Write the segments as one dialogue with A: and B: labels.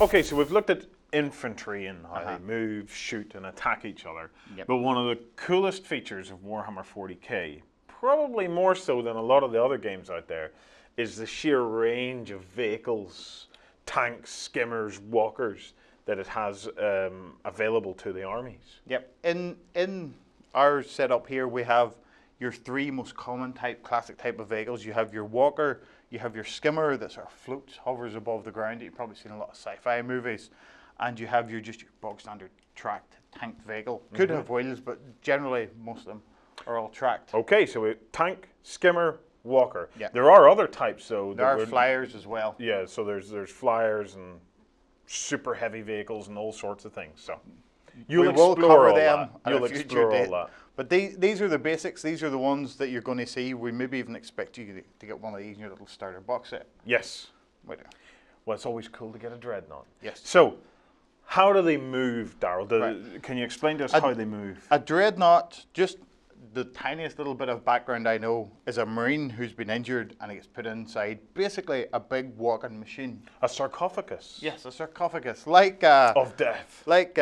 A: Okay, so we've looked at infantry and how they move, shoot, and attack each other.
B: Yep.
A: But one of the coolest features of Warhammer 40k, probably more so than a lot of the other games out there, is the sheer range of vehicles, tanks, skimmers, walkers that it has available to the armies.
B: Yep. In our setup here, we have your three most common classic type of vehicles. You have your walker, you have your skimmer that sort of floats, hovers above the ground. You've probably seen a lot of sci-fi movies. And you have your bog standard tracked tanked vehicle. Could have wheels, but generally most of them are all tracked.
A: Okay, so tank, skimmer, walker.
B: Yeah.
A: There are other types though.
B: There are flyers as well.
A: Yeah, so there's flyers and super heavy vehicles and all sorts of things. So you'll explore all that. You'll explore all that.
B: But these are the basics. These are the ones that you're going to see. We maybe even expect you to get one of these in your little starter box set.
A: Yes.
B: Wait.
A: Well, it's always cool to get a dreadnought.
B: Yes.
A: So, how do they move, Darrell? Can you explain to us how they move?
B: A dreadnought, just the tiniest little bit of background I know, is a Marine who's been injured and he gets put inside basically a big walking machine.
A: A sarcophagus.
B: Yes, a sarcophagus. Like
A: of death.
B: Like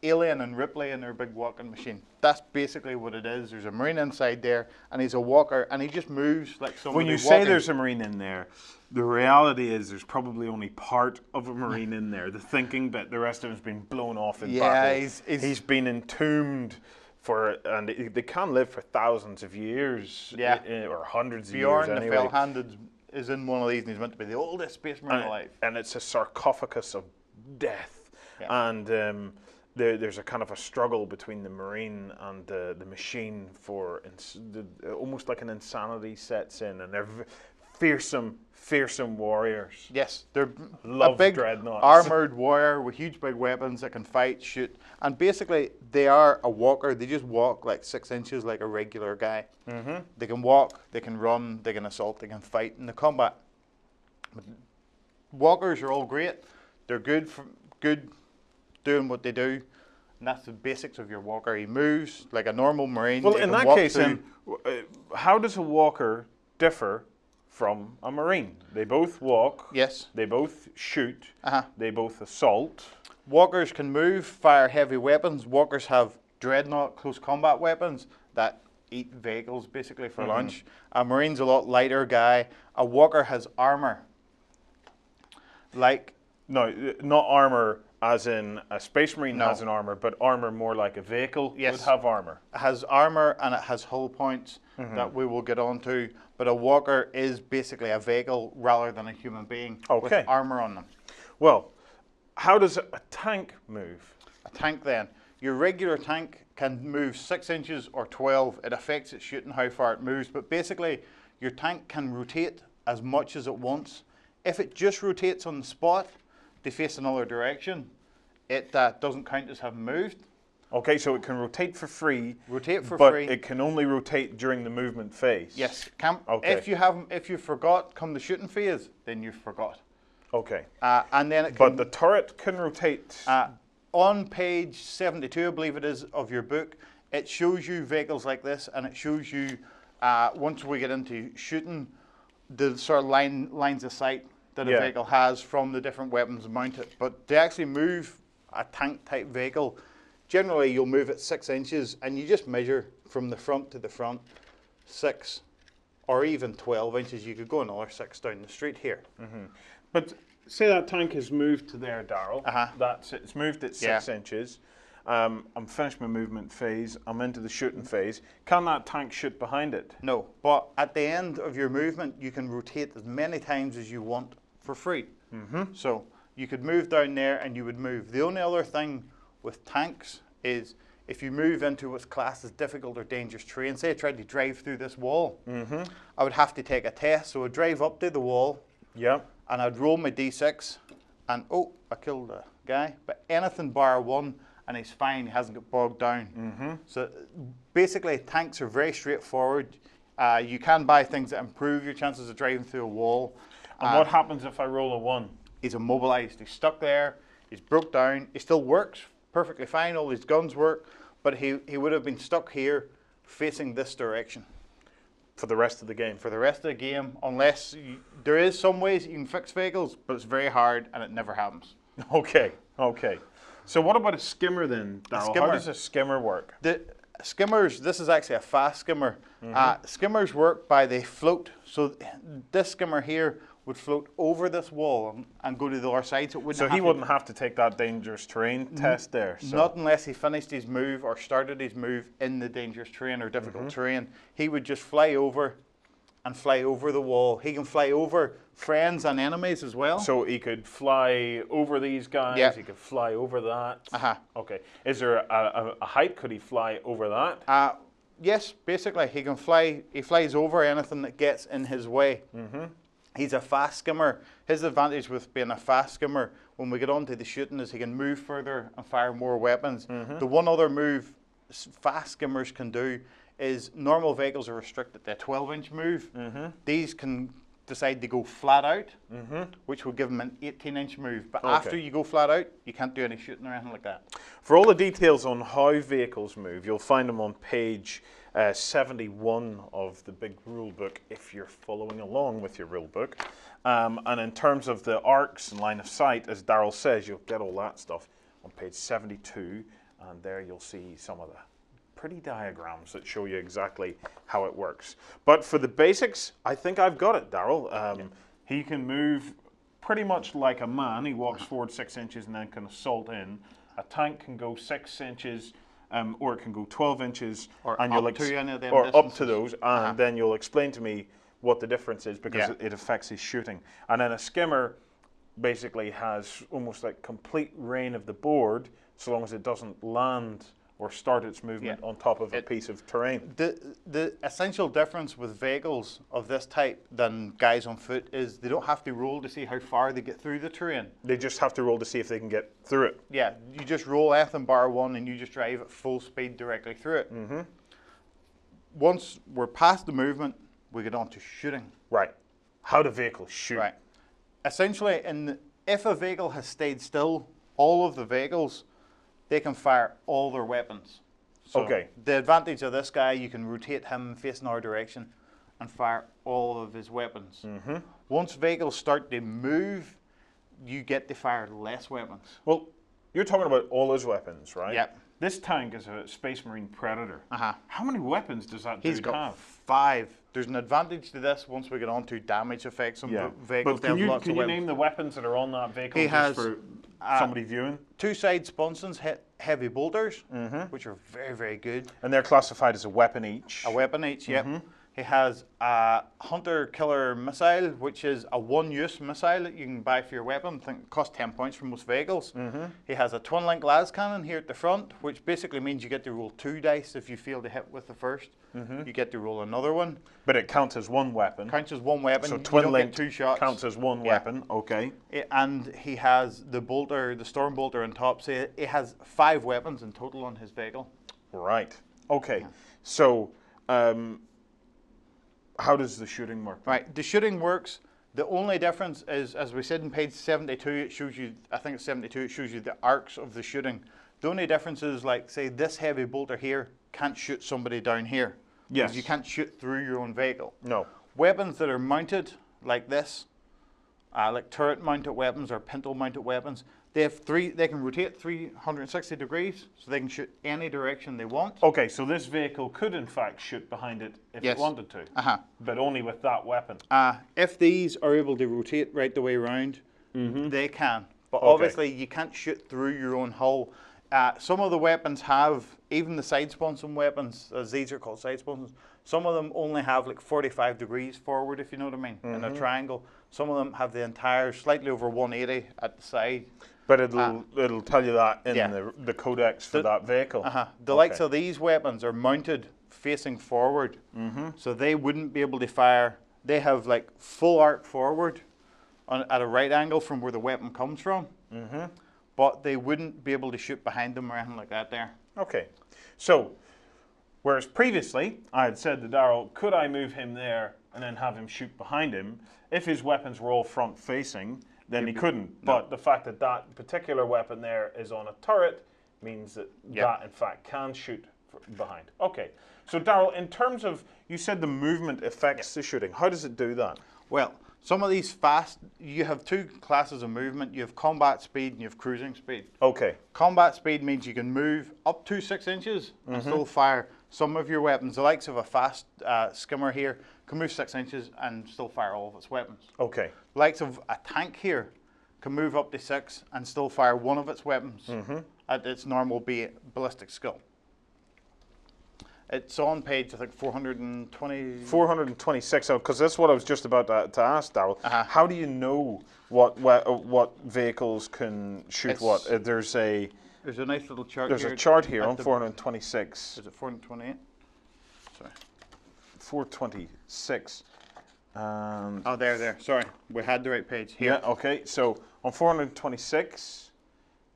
B: Alien and Ripley in their big walking machine. That's basically what it is. There's a Marine inside there, and he's a walker, and he just moves like somebody.
A: When you say there's a Marine in there, the reality is there's probably only part of a Marine in there. The thinking bit, the rest of him's been blown off in battle. He's been entombed and they can live for thousands of years, or hundreds of years anyway.
B: Bjorn the Fell-Handed is in one of these, and he's meant to be the oldest space Marine alive.
A: And it's a sarcophagus of death, and there's a kind of a struggle between the Marine and the machine for almost like an insanity sets in, and they're fearsome warriors.
B: Yes, they're
A: Love
B: a big
A: dreadnoughts.
B: armored warrior with huge big weapons that can fight, shoot, and basically they are a walker. They just walk like 6 inches like a regular guy. They can walk, they can run, they can assault, they can fight in the combat. But walkers are all great. They're good doing what they do, and that's the basics of your walker. He moves like a normal Marine.
A: Well, in that case, then, how does a walker differ from a Marine? They both walk.
B: Yes.
A: They both shoot. They both assault.
B: Walkers can move, fire heavy weapons. Walkers have dreadnought close combat weapons that eat vehicles basically for lunch. A Marine's a lot lighter guy. A walker has armor.
A: No, not armor as in a Space Marine has an armor, but armor more like a vehicle would have armor.
B: It has armor and it has hull points that we will get onto, but a walker is basically a vehicle rather than a human being with armor on them.
A: Well, how does a tank move?
B: A tank then. Your regular tank can move 6 inches or 12. It affects its shooting how far it moves, but basically your tank can rotate as much as it wants. If it just rotates on the spot to face another direction, it doesn't count as having moved.
A: Okay, so it can rotate for free.
B: But
A: it can only rotate during the movement phase.
B: Yes. If you forgot come the shooting phase, then you forgot.
A: Okay.
B: And then
A: but the turret can rotate.
B: On page 72, I believe it is, of your book, it shows you vehicles like this, and it shows you once we get into shooting, the sort of lines of sight that a vehicle has from the different weapons mounted. But to actually move a tank type vehicle, generally you'll move it 6 inches, and you just measure from the front to the front 6 or even 12 inches. You could go another 6 down the street here.
A: But say that tank has moved to there, Darrell. It's moved at 6 inches. I'm finished my movement phase. I'm into the shooting phase. Can that tank shoot behind it?
B: No, but at the end of your movement, you can rotate as many times as you want for free. So you could move down there and you would move. The only other thing with tanks is if you move into what's classed as difficult or dangerous terrain, say I tried to drive through this wall, I would have to take a test. So I'd drive up to the wall, and I'd roll my D6, and I killed a guy. But anything bar 1, and he's fine, he hasn't got bogged down. So basically tanks are very straightforward. You can buy things that improve your chances of driving through a wall.
A: And what happens if I roll a 1?
B: He's immobilized, he's stuck there, he's broke down, he still works perfectly fine, all his guns work, but he would have been stuck here facing this direction.
A: For the rest of the game?
B: For the rest of the game, unless there is some ways you can fix vehicles, but it's very hard and it never happens.
A: Okay, okay. So what about a skimmer then, Darrell? How does a skimmer work?
B: The skimmers, this is actually a fast skimmer. Skimmers work by they float. So this skimmer here would float over this wall and go to the other side. So
A: he wouldn't have to take that dangerous terrain test there? So.
B: Not unless he finished his move or started his move in the dangerous terrain or difficult terrain. He would just fly over and fly over the wall. He can fly over friends and enemies as well.
A: So he could fly over these guys,
B: yeah.
A: He could fly over that. Okay. Is there a height? Could he fly over that?
B: Yes, basically. He can fly. He flies over anything that gets in his way. He's a fast skimmer. His advantage with being a fast skimmer, when we get on to the shooting, is he can move further and fire more weapons. The one other move fast skimmers can do is normal vehicles are restricted to a 12-inch move. These can decide to go flat out, which will give them an 18-inch move. But after you go flat out, you can't do any shooting or anything like that.
A: For all the details on how vehicles move, you'll find them on page 71 of the big rule book if you're following along with your rule book. And in terms of the arcs and line of sight, as Darrell says, you'll get all that stuff on page 72, and there you'll see some of the pretty diagrams that show you exactly how it works. But for the basics, I think I've got it, Darrell. He can move pretty much like a man. He walks forward 6 inches and then can assault in. A tank can go 6 inches, or it can go 12 inches,
B: or
A: and
B: up to any of them
A: or
B: distances.
A: up to those, and then you'll explain to me what the difference is, because it affects his shooting. And then a skimmer basically has almost like complete reign of the board, so long as it doesn't land or start its movement on top of a piece of terrain.
B: The essential difference with vehicles of this type than guys on foot is they don't have to roll to see how far they get through the terrain.
A: They just have to roll to see if they can get through it.
B: Yeah, you just roll anything bar one and you just drive at full speed directly through it. Once we're past the movement, we get on to shooting.
A: Right. How do vehicles shoot?
B: Right. Essentially, if a vehicle has stayed still, all of the vehicles, they can fire all their weapons. So the advantage of this guy, you can rotate him facing our direction and fire all of his weapons. Once vehicles start to move, you get to fire less weapons.
A: Well, you're talking about all his weapons, right?
B: Yep.
A: This tank is a Space Marine Predator. How many weapons does that dude have?
B: He's got 5. There's an advantage to this once we get on to damage effects on vehicles.
A: But can you name the weapons that are on that vehicle?
B: He has
A: for somebody viewing?
B: 2 side sponsons, heavy bolters, which are very, very good.
A: And they're classified as a weapon each?
B: A weapon each, yep. He has a hunter-killer missile, which is a one-use missile that you can buy for your weapon. I think it costs 10 points for most vehicles. He has a twin-link las cannon here at the front, which basically means you get to roll 2 dice if you fail to hit with the first. You get to roll another one.
A: But it counts as one weapon.
B: Counts as one weapon.
A: So twin-link
B: 2 shots.
A: Counts as one weapon, okay.
B: And he has the bolter, the storm bolter on top. So he has 5 weapons in total on his vehicle.
A: Right. Okay. So how does the shooting work?
B: Right. The shooting works. The only difference is, as we said in page 72, it shows you, I think it's 72, it shows you the arcs of the shooting. The only difference is, like, say, this heavy bolter here can't shoot somebody down here.
A: Yes.
B: You can't shoot through your own vehicle.
A: No.
B: Weapons that are mounted like this, like turret-mounted weapons or pintle-mounted weapons, they can rotate 360 degrees, so they can shoot any direction they want.
A: Okay, so this vehicle could in fact shoot behind it if it wanted to, but only with that weapon.
B: If these are able to rotate right the way around, they can. But obviously you can't shoot through your own hull. Some of the weapons have, even the side sponson weapons, as these are called side sponsons, some of them only have like 45 degrees forward, if you know what I mean, in a triangle. Some of them have the entire, slightly over 180 at the side.
A: But it'll tell you that in the codex for that vehicle.
B: The likes of these weapons are mounted facing forward, so they wouldn't be able to fire. They have like full arc forward at a right angle from where the weapon comes from, but they wouldn't be able to shoot behind them or anything like that there.
A: Okay, so whereas previously I had said to Darrell, could I move him there and then have him shoot behind him? If his weapons were all front facing, then he couldn't. No. But the fact that that particular weapon there is on a turret means that that in fact can shoot behind. Okay. So Darrell, in terms of, you said the movement affects the shooting. How does it do that?
B: Well, some of these you have two classes of movement. You have combat speed and you have cruising speed.
A: Okay.
B: Combat speed means you can move up to 6 inches and still fire some of your weapons. The likes of a fast skimmer here can move 6 inches and still fire all of its weapons.
A: Okay.
B: The likes of a tank here can move up to 6 and still fire one of its weapons at its normal ballistic skill. It's on page, I think, 420.
A: 426, because that's what I was just about to ask, Darrell. How do you know what vehicles can shoot what? There's a
B: nice little chart
A: There's
B: here.
A: a chart here on 426.
B: Is it 428? Sorry.
A: 426.
B: Oh, there. Sorry, we had the right page here.
A: Yeah, okay. So on 426,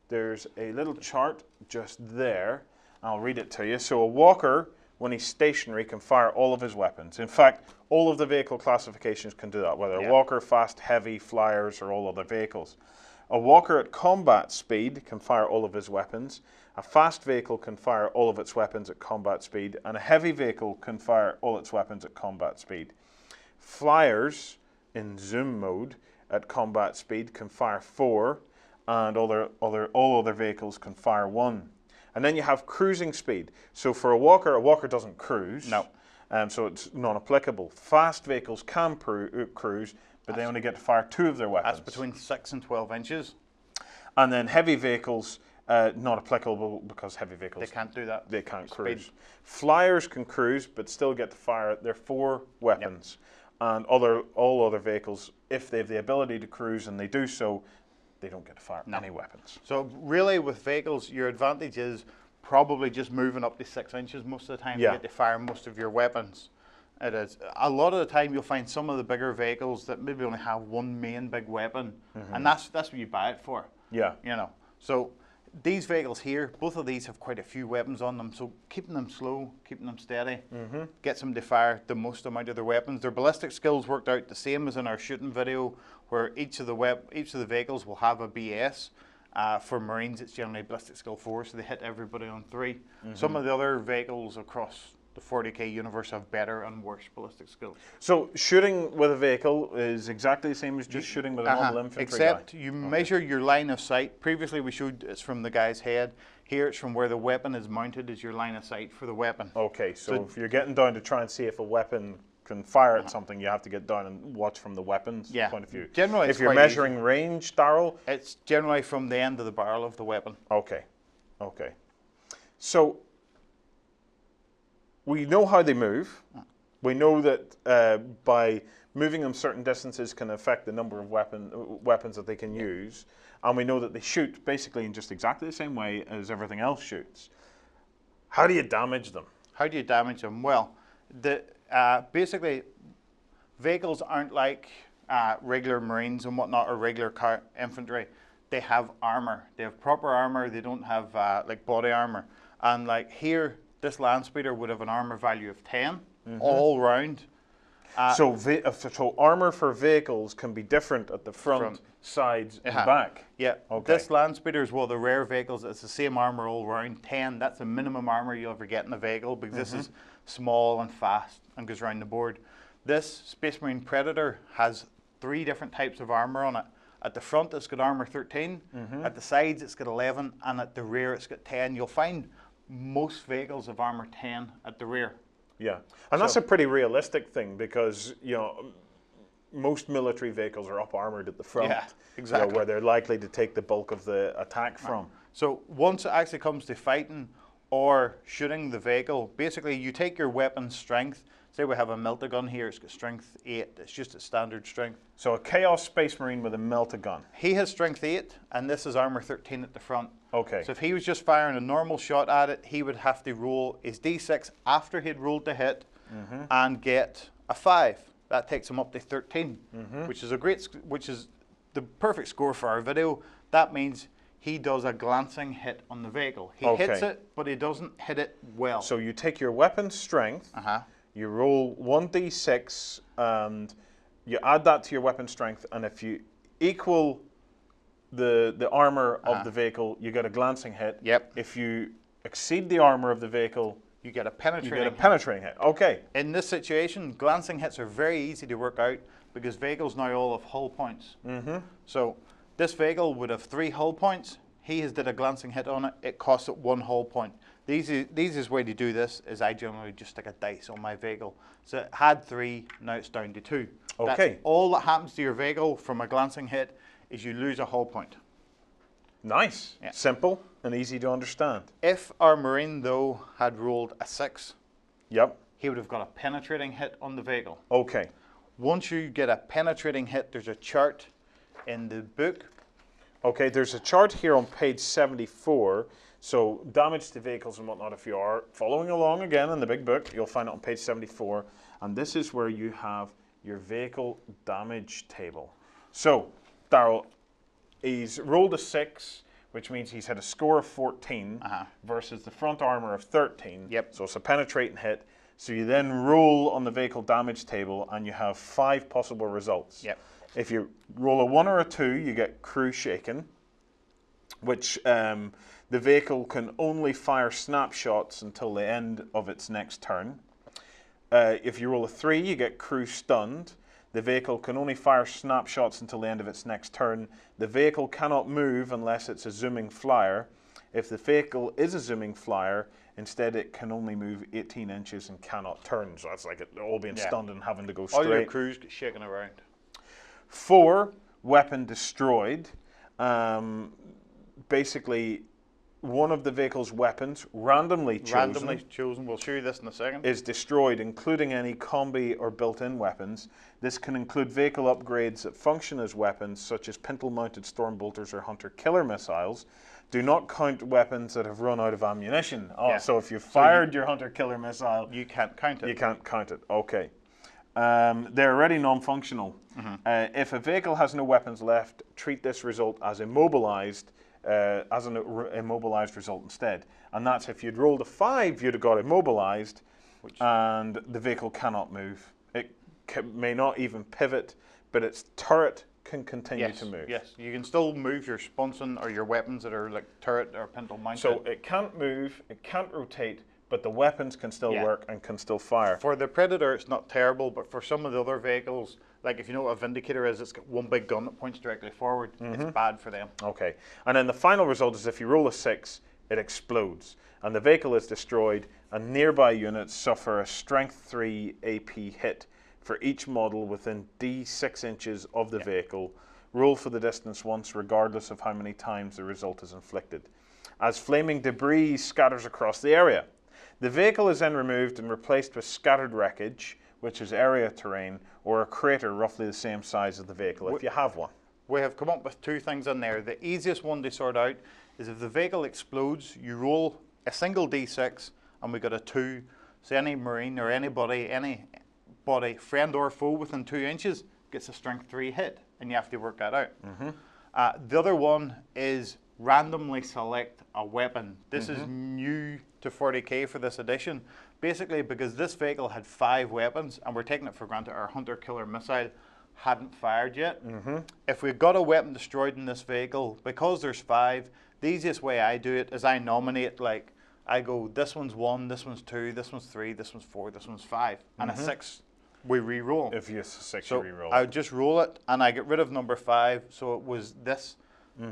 A: there's a little chart just there. I'll read it to you. So a walker, when he's stationary, can fire all of his weapons. In fact, all of the vehicle classifications can do that, whether a walker, fast, heavy, flyers, or all other vehicles. A walker at combat speed can fire all of his weapons. A fast vehicle can fire all of its weapons at combat speed. And a heavy vehicle can fire all its weapons at combat speed. Flyers in zoom mode at combat speed can fire 4, and all other vehicles can fire 1. And then you have cruising speed. So for a walker doesn't cruise.
B: No.
A: So it's non-applicable. Fast vehicles can cruise, but they only get to fire 2 of their weapons.
B: That's between 6 and 12 inches.
A: And then heavy vehicles, not applicable because heavy vehicles...
B: They can't do that.
A: They can't cruise. Flyers can cruise, but still get to fire their 4 weapons. And all other vehicles, if they have the ability to cruise and they do so, they don't get to fire any weapons.
B: So really with vehicles, your advantage is probably just moving up to 6 inches most of the time to get to fire most of your weapons. It is. A lot of the time you'll find some of the bigger vehicles that maybe only have one main big weapon, and that's what you buy it for.
A: Yeah.
B: You know. So these vehicles here, both of these have quite a few weapons on them, so keeping them slow, keeping them steady, gets them to fire the most amount of their weapons. Their ballistic skills worked out the same as in our shooting video, where each of the vehicles will have a BS. For Marines, it's generally ballistic skill 4, so they hit everybody on 3. Some of the other vehicles across the 40k universe have better and worse ballistic skills.
A: So shooting with a vehicle is exactly the same as just shooting with a normal infantry
B: except
A: guy.
B: you measure your line of sight. Previously we showed it's from the guy's head. Here it's from where the weapon is mounted is your line of sight for the weapon.
A: Okay, so if you're getting down to try and see if a weapon can fire at something, you have to get down and watch from the weapon's point of view.
B: Generally,
A: if you're measuring range, Darrell,
B: it's generally from the end of the barrel of the weapon.
A: Okay, okay. So we know how they move. We know that by moving them certain distances can affect the number of weapons that they can use, and we know that they shoot basically in just exactly the same way as everything else shoots. How do you damage them?
B: How do you damage them? Well, basically, vehicles aren't like regular Marines and whatnot, or regular infantry. They have armor. They have proper armor. They don't have like body armor. And like here, this land speeder would have an armor value of 10 all round.
A: So armor for vehicles can be different at the front, sides, and back.
B: Yeah.
A: Okay.
B: This land speeder is one of the rare vehicles. It's the same armor all round. 10. That's the minimum armor you'll ever get in a vehicle, because this is small and fast and goes around the board. This Space Marine Predator has 3 different types of armor on it. At the front, it's got armor 13. At the sides, it's got 11, and at the rear, it's got 10. You'll find most vehicles have armor 10 at the rear.
A: Yeah, and that's a pretty realistic thing, because most military vehicles are up armored at the front.
B: Yeah, exactly.
A: Where they're likely to take the bulk of the attack from.
B: So once it actually comes to fighting or shooting the vehicle, basically you take your weapon strength. Say we have a melta-gun here, it's got strength 8, it's just its standard strength.
A: So a Chaos Space Marine with a melta-gun.
B: He has strength 8, and this is armor 13 at the front.
A: Okay.
B: So if he was just firing a normal shot at it, he would have to roll his D6 after he'd rolled the hit and get a 5. That takes him up to 13, which is the perfect score for our video. That means he does a glancing hit on the vehicle. He hits it, but he doesn't hit it well.
A: So you take your weapon strength, you roll 1d6, and you add that to your weapon strength, and if you equal the armor of the vehicle, you get a glancing hit.
B: Yep.
A: If you exceed the armor of the vehicle,
B: you get a penetrating
A: hit. You get a penetrating hit. Okay.
B: In this situation, glancing hits are very easy to work out because vehicles now all have hull points. So this vehicle would have 3 hull points. He has did a glancing hit on it. It costs it 1 hull point. The easiest way to do this is I generally just stick a dice on my vehicle. So it had 3, now it's down to 2.
A: Okay.
B: That's all that happens to your vehicle from a glancing hit is you lose a hull point.
A: Nice. Yeah. Simple and easy to understand.
B: If our Marine, though, had rolled a 6,
A: yep,
B: he would have got a penetrating hit on the vehicle.
A: Okay.
B: Once you get a penetrating hit, there's a chart in the book.
A: Okay, there's a chart here on page 74. So damage to vehicles and whatnot, if you are following along again in the big book, you'll find it on page 74. And this is where you have your vehicle damage table. So, Darrell, he's rolled a 6, which means he's had a score of 14 versus the front armor of 13.
B: Yep.
A: So it's a penetrating hit. So you then roll on the vehicle damage table and you have 5 possible results.
B: Yep.
A: If you roll a 1 or a 2, you get crew shaken, which the vehicle can only fire snapshots until the end of its next turn. If you roll a 3, you get crew stunned. The vehicle can only fire snapshots until the end of its next turn. The vehicle cannot move unless it's a zooming flyer. If the vehicle is a zooming flyer, instead it can only move 18 inches and cannot turn. So that's like it all being stunned and having to go straight.
B: All your crews get shaken around.
A: 4, weapon destroyed. Basically, one of the vehicle's weapons, randomly chosen,
B: we'll show you this in a second,
A: is destroyed, including any combi or built-in weapons. This can include vehicle upgrades that function as weapons, such as pintle-mounted storm bolters or hunter-killer missiles. Do not count weapons that have run out of ammunition. So if you fired your hunter-killer missile,
B: you can't count it.
A: You can't count it. Okay. They're already non-functional. If a vehicle has no weapons left, treat this result as immobilized, as an immobilized result instead. And that's if you'd rolled a 5, you'd have got immobilized, and the vehicle cannot move. It may not even pivot, but its turret can continue to move.
B: Yes, you can still move your sponson or your weapons that are like turret or pintle mounted.
A: So it can't move, it can't rotate, but the weapons can still work and can still fire.
B: For the Predator, it's not terrible, but for some of the other vehicles, like if you know what a Vindicator is, it's got one big gun that points directly forward. It's bad for them. Okay.
A: And then the final result is if you roll a 6, it explodes. And the vehicle is destroyed, and nearby units suffer a Strength 3 AP hit for each model within D6 inches of the vehicle. Roll for the distance once, regardless of how many times the result is inflicted. As flaming debris scatters across the area, the vehicle is then removed and replaced with scattered wreckage, which is area terrain, or a crater roughly the same size as the vehicle, if you have one.
B: We have come up with 2 things in there. The easiest one to sort out is if the vehicle explodes, you roll a single D6, and we got a 2. So any Marine or anybody, friend or foe within 2 inches, gets a Strength 3 hit, and you have to work that out. The other one is randomly select a weapon. This is new to 40k for this edition. Basically, because this vehicle had 5 weapons, and we're taking it for granted our hunter-killer missile hadn't fired yet. If we've got a weapon destroyed in this vehicle, because there's 5, the easiest way I do it is I nominate, like, I go, this one's 1, this one's 2, this one's 3, this one's 4, this one's 5, and a 6 we re-roll.
A: If you 6,
B: so
A: you re-roll.
B: I would just roll it, and I get rid of number 5, so it was this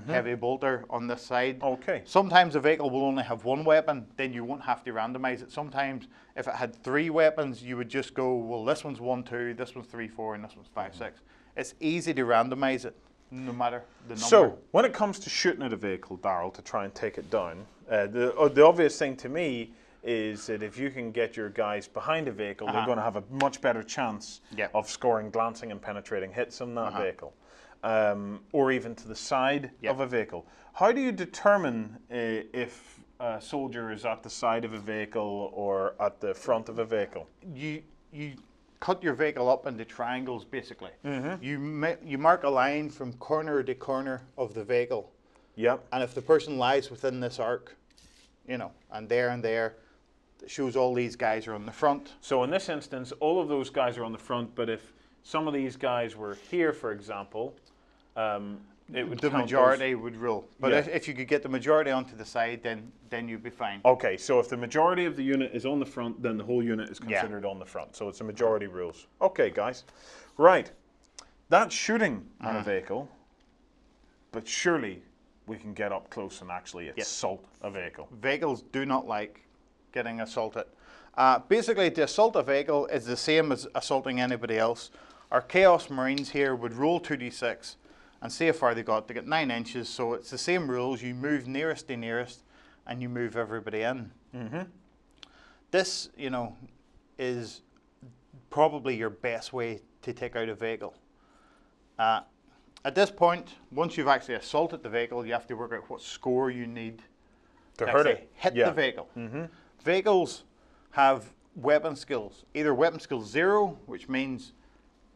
B: heavy bolter on this side.
A: Okay.
B: Sometimes a vehicle will only have 1 weapon, then you won't have to randomize it. Sometimes if it had 3 weapons, you would just go, well, this one's 1, 2, this one's 3, 4, and this one's 5, 6. It's easy to randomize it, no matter the number.
A: So, when it comes to shooting at a vehicle, Darrell, to try and take it down, the obvious thing to me is that if you can get your guys behind a vehicle, they're going to have a much better chance of scoring glancing and penetrating hits on that vehicle. Or even to the side of a vehicle. How do you determine if a soldier is at the side of a vehicle or at the front of a vehicle?
B: You cut your vehicle up into triangles, basically. You mark a line from corner to corner of the vehicle.
A: Yep.
B: And if the person lies within this arc, you know, and there, it shows all these guys are on the front.
A: So in this instance, all of those guys are on the front, but if some of these guys were here, for example,
B: the majority would rule. But if you could get the majority onto the side, then you'd be fine.
A: Okay, so if the majority of the unit is on the front, then the whole unit is considered on the front. So it's a majority rules. Okay, guys. Right. That's shooting at a vehicle, but surely we can get up close and actually assault a vehicle.
B: Vehicles do not like getting assaulted. Basically, to assault a vehicle is the same as assaulting anybody else. Our Chaos Marines here would roll 2d6 and see how far they got. They get 9 inches, so it's the same rules. You move nearest to nearest, and you move everybody in. This, you know, is probably your best way to take out a vehicle. At this point, once you've actually assaulted the vehicle, you have to work out what score you need to hit the vehicle. Vehicles have weapon skills. Either weapon skill 0, which means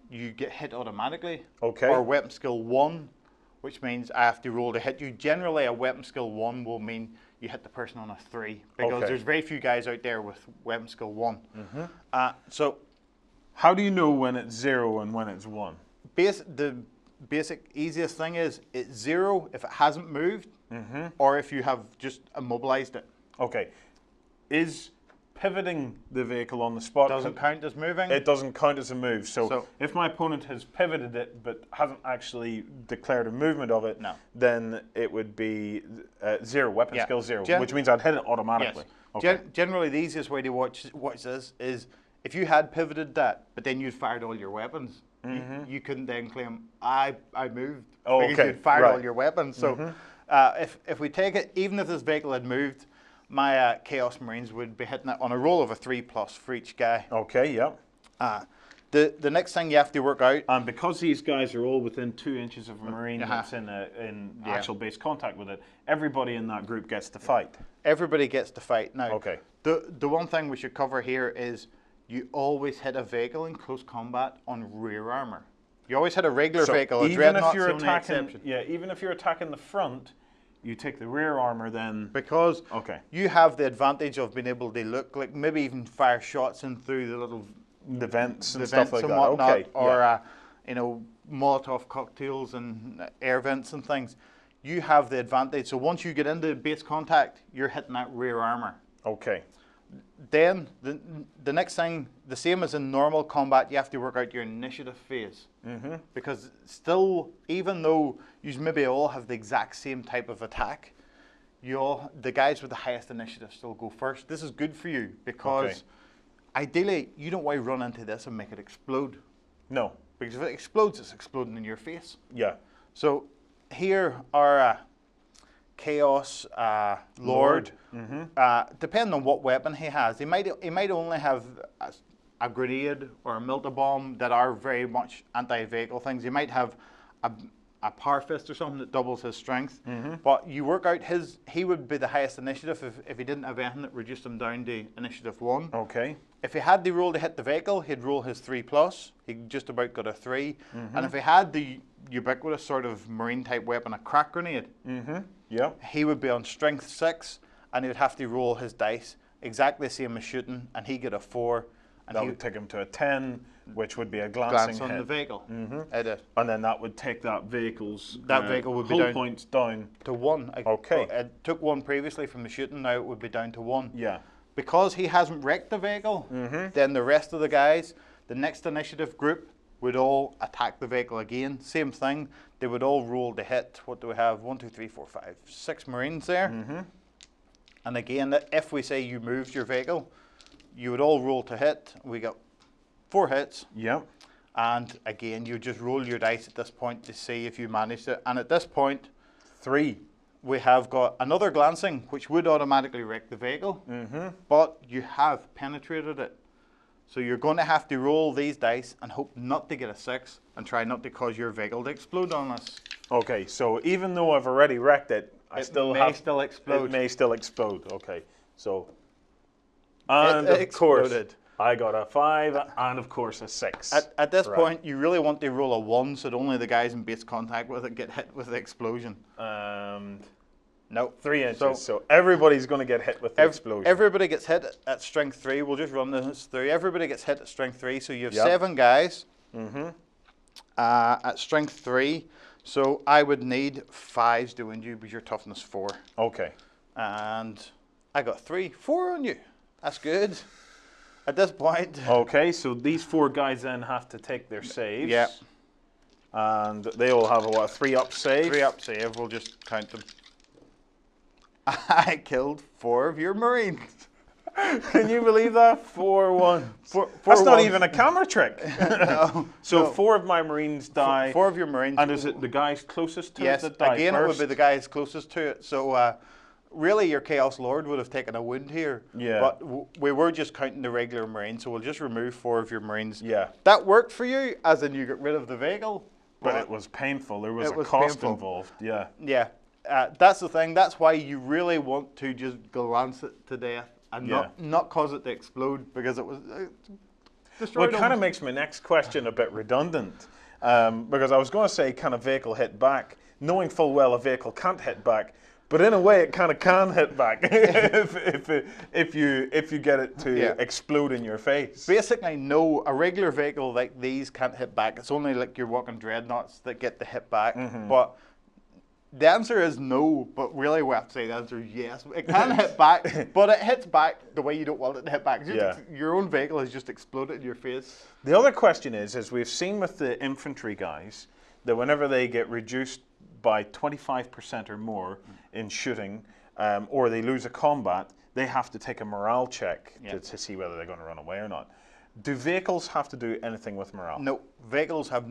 B: you get hit automatically, or weapon skill 1, which means I have to roll to hit you. Generally, a weapon skill 1 will mean you hit the person on a 3, because there's very few guys out there with weapon skill 1. So,
A: how do you know when it's 0 and when it's 1?
B: The basic easiest thing is it's 0 if it hasn't moved, or if you have just immobilized it.
A: Okay. Is pivoting the vehicle on the spot
B: doesn't count as moving?
A: It doesn't count as a move. So if my opponent has pivoted it but hasn't actually declared a movement of it, then it would be 0, weapon skill 0, which means I'd hit it automatically.
B: Generally, the easiest way to watch this is if you had pivoted that, but then you'd fired all your weapons, you couldn't then claim, I moved, because you'd fired all your weapons. So if we take it, even if this vehicle had moved, my Chaos Marines would be hitting it on a roll of a 3+ for each guy.
A: Okay, yeah.
B: The next thing you have to work out...
A: And because these guys are all within 2 inches of a Marine that's in actual base contact with it, everybody in that group gets to fight.
B: Everybody gets to fight. Now, the one thing we should cover here is you always hit a vehicle in close combat on rear armor. You always hit a regular vehicle.
A: Even if you're attacking, even if you're attacking the front, you take the rear armor then.
B: Because you have the advantage of being able to look, like maybe even fire shots in through the
A: vents and stuff like that.
B: Whatnot, or you know, Molotov cocktails and air vents and things. You have the advantage. So once you get into base contact, you're hitting that rear armor.
A: Okay.
B: Then the next thing, the same as in normal combat, you have to work out your initiative phase. Because still, even though you maybe all have the exact same type of attack, the guys with the highest initiative still go first. This is good for you because ideally you don't want to run into this and make it explode.
A: No.
B: Because if it explodes, it's exploding in your face.
A: Yeah.
B: So here are Chaos Lord. Depending on what weapon he has, he might only have a grenade or a melta bomb that are very much anti-vehicle things. He might have a power fist or something that doubles his strength. But you work out he would be the highest initiative if he didn't have anything that reduced him down to initiative 1.
A: Okay.
B: If he had the roll to hit the vehicle, he'd roll his 3+. He just about got a 3. And if he had the ubiquitous sort of Marine type weapon, a crack grenade, he would be on strength 6, and he would have to roll his dice exactly the same as shooting, and he'd get a 4. And
A: that would take him to a 10, which would be a glancing
B: on
A: hit.
B: the vehicle.
A: And then that would take that vehicle's
B: vehicle would be
A: hull points down
B: to 1.
A: Okay.
B: It took 1 previously from the shooting, now it would be down to 1.
A: Yeah.
B: Because he hasn't wrecked the vehicle, then the rest of the guys, the next initiative group, would all attack the vehicle again. Same thing. They would all roll to hit. What do we have? 1, 2, 3, 4, 5, 6 Marines there. And again, if we say you moved your vehicle, you would all roll to hit. We got 4 hits.
A: Yep.
B: And again, you just roll your dice at this point to see if you managed it. And at this point,
A: 3.
B: We have got another glancing, which would automatically wreck the vehicle, but you have penetrated it. So you're going to have to roll these dice and hope not to get a 6 and try not to cause your vehicle to explode on us.
A: Okay, so even though I've already wrecked it, it may still explode. Okay, so and of course I got a 5 and of course a 6.
B: At this point, you really want to roll a 1 so that only the guys in base contact with it get hit with the explosion. No.
A: 3 inches, so everybody's going to get hit with the explosion.
B: Everybody gets hit at strength 3. We'll just run this through. Everybody gets hit at strength 3, so you have 7 guys at strength 3. So I would need 5s to win you, because you're toughness 4.
A: Okay.
B: And I got 3, 4 on you. That's good. At this point.
A: Okay, so these 4 guys then have to take their saves.
B: Yeah.
A: And they all have a what, 3-up save?
B: 3-up save, we'll just count them. I killed 4 of your Marines.
A: Can you believe that? 4-1. That's not even a camera trick.
B: No,
A: so
B: no.
A: 4 of my Marines die.
B: 4 of your Marines.
A: And is it the guys closest to it that die
B: again,
A: first?
B: it would be the guys closest to it. So really, your Chaos Lord would have taken a wound here.
A: Yeah.
B: But we were just counting the regular Marines, so we'll just remove 4 of your Marines.
A: Yeah.
B: That worked for you, as in you got rid of the vehicle.
A: But it was painful. There was a cost involved. Yeah.
B: Yeah. That's the thing. That's why you really want to just glance it to death and not cause it to explode, because it was destroyed.
A: Well, it kind of makes my next question a bit redundant, because I was going to say, can a vehicle hit back, knowing full well a vehicle can't hit back, but in a way it kind of can hit back if you get it to explode in your face.
B: Basically, no, a regular vehicle like these can't hit back. It's only like your walking dreadnoughts that get to hit back. But the answer is no, but really we have to say the answer is yes. It can hit back, but it hits back the way you don't want it to hit back. Your own vehicle has just exploded in your face.
A: The other question is, as we've seen with the infantry guys, that whenever they get reduced by 25% or more in shooting, or they lose a combat, they have to take a morale check to see whether they're going to run away or not. Do vehicles have to do anything with morale?
B: No, vehicles have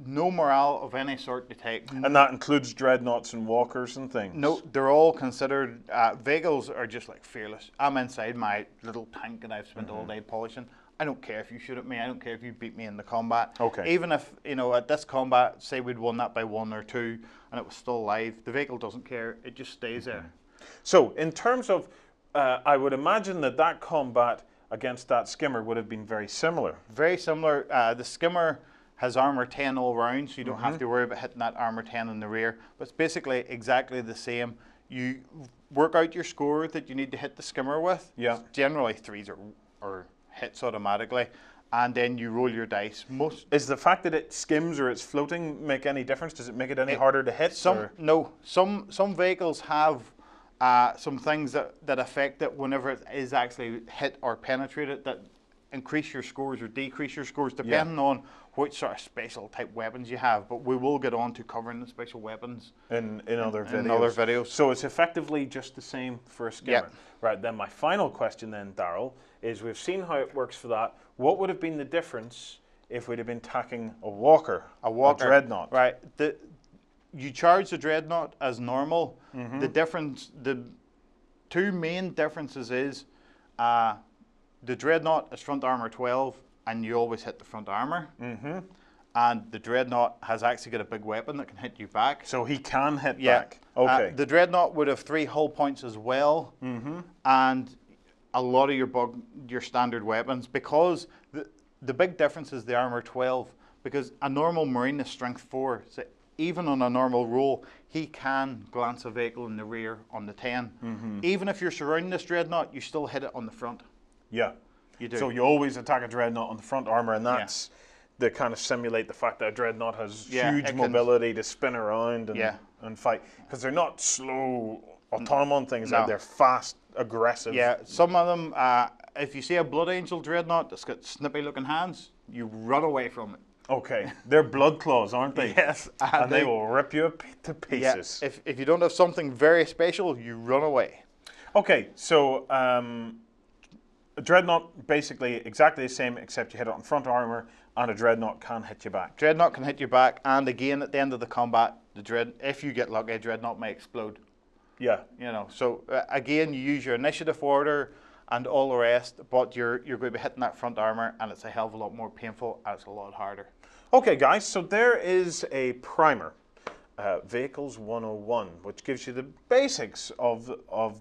B: no morale of any sort to take.
A: And that includes dreadnoughts and walkers and things?
B: No, they're all considered, vehicles are just like fearless. I'm inside my little tank and I've spent all day polishing. I don't care if you shoot at me, I don't care if you beat me in the combat.
A: Okay.
B: Even if, at this combat, say we'd won that by 1 or 2 and it was still alive, the vehicle doesn't care, it just stays there.
A: So, in terms of, I would imagine that combat against that skimmer would have been very similar.
B: Very similar. The skimmer has armor 10 all round, so you don't have to worry about hitting that armor 10 in the rear. But it's basically exactly the same. You work out your score that you need to hit the skimmer with.
A: Yeah.
B: Generally 3s or hits automatically, and then you roll your dice.
A: Is the fact that it skims or it's floating make any difference? Does it make it any harder to hit?
B: No. Some vehicles have some things that affect it whenever it is actually hit or penetrated, that increase your scores or decrease your scores depending on which sort of special type weapons you have. But we will get on to covering the special weapons
A: in other videos. So it's effectively just the same for a skimmer.
B: Yep.
A: Right, then my final question then, Darrell, is we've seen how it works for that. What would have been the difference if we'd have been attacking a walker, a dreadnought?
B: Right. You charge the dreadnought as normal. The 2 main differences is the dreadnought is front armor 12, and you always hit the front armor. And the dreadnought has actually got a big weapon that can hit you back.
A: So he can hit back. Okay.
B: The dreadnought would have 3 hull points as well, and a lot of your standard weapons, because the big difference is the armor 12, because a normal Marine is strength 4. So even on a normal roll, he can glance a vehicle in the rear on the 10. Even if you're surrounding this dreadnought, you still hit it on the front.
A: Yeah.
B: You do.
A: So you always attack a dreadnought on the front armor, and that's to kind of simulate the fact that a dreadnought has huge mobility to spin around and fight. Because they're not slow autonomon things, they're fast, aggressive.
B: Yeah, some of them, if you see a Blood Angel dreadnought that's got snippy looking hands, you run away from it.
A: Okay, they're blood claws, aren't they?
B: Yes.
A: And they will rip you to pieces.
B: Yeah, if you don't have something very special, you run away.
A: Okay, so a dreadnought, basically exactly the same, except you hit it on front armor, and a dreadnought can hit you back.
B: Dreadnought can hit you back, and again, at the end of the combat, if you get lucky, a dreadnought may explode.
A: Yeah.
B: So again, you use your initiative order and all the rest, but you're going to be hitting that front armor, and it's a hell of a lot more painful, and it's a lot harder.
A: Okay, guys, so there is a primer, Vehicles 101, which gives you the basics of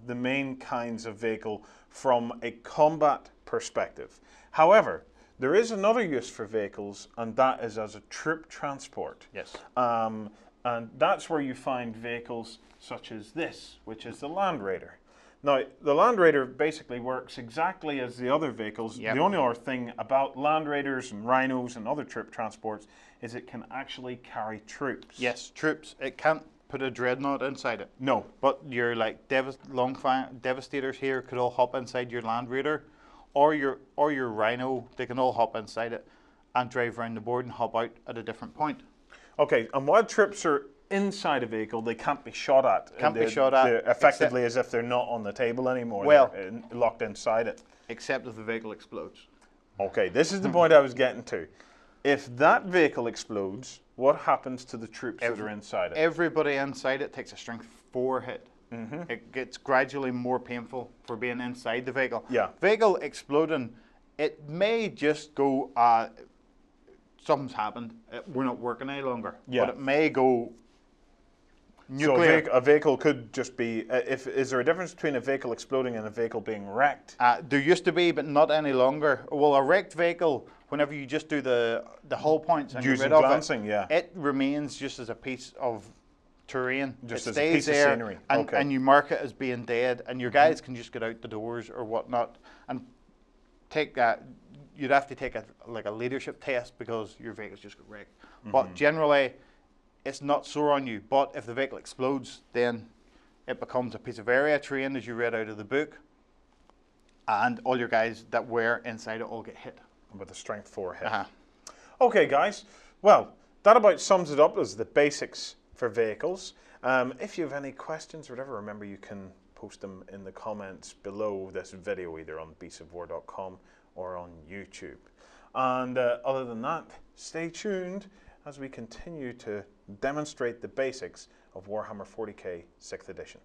A: the main kinds of vehicle from a combat perspective. However, there is another use for vehicles, and that is as a troop transport.
B: Yes.
A: And that's where you find vehicles such as this, which is the Land Raider. Now, the Land Raider basically works exactly as the other vehicles.
B: Yep.
A: The only other thing about Land Raiders and Rhinos and other troop transports is it can actually carry troops.
B: Yes, troops. It can't put a dreadnought inside it.
A: No.
B: But your like Devastators here could all hop inside your Land Raider, or your Rhino. They can all hop inside it and drive around the board and hop out at a different point.
A: Okay, and while troops are inside a vehicle, they can't be shot at.
B: Can't be shot at.
A: They're effectively as if they're not on the table anymore.
B: Well,
A: they're locked inside it.
B: Except if the vehicle explodes.
A: Okay, this is the point I was getting to. If that vehicle explodes, what happens to the troops that are inside it?
B: Everybody inside it takes a strength 4 hit. It gets gradually more painful for being inside the vehicle.
A: Yeah.
B: Vehicle exploding, it may just go, something's happened, we're not working any longer.
A: Yeah.
B: But it may go nuclear.
A: So a vehicle could just be, is there a difference between a vehicle exploding and a vehicle being wrecked?
B: There used to be, but not any longer. Well, a wrecked vehicle, whenever you just do the hull points and get rid of
A: glancing,
B: it remains just as a piece of terrain.
A: Just
B: it
A: as
B: stays
A: a piece
B: there,
A: of scenery.
B: And,
A: Okay.
B: and you mark it as being dead, and your guys can just get out the doors or whatnot and take that. You'd have to take a leadership test because your vehicle's just got wrecked. But generally, it's not sore on you. But if the vehicle explodes, then it becomes a piece of area terrain, as you read out of the book, and all your guys that were inside it all get hit.
A: With a strength 4 hit.
B: Uh-huh.
A: Okay, guys. Well, that about sums it up as the basics for vehicles. If you have any questions or whatever, remember you can post them in the comments below this video, either on beastsofwar.com or on YouTube. And other than that, stay tuned as we continue to demonstrate the basics of Warhammer 40k 6th edition.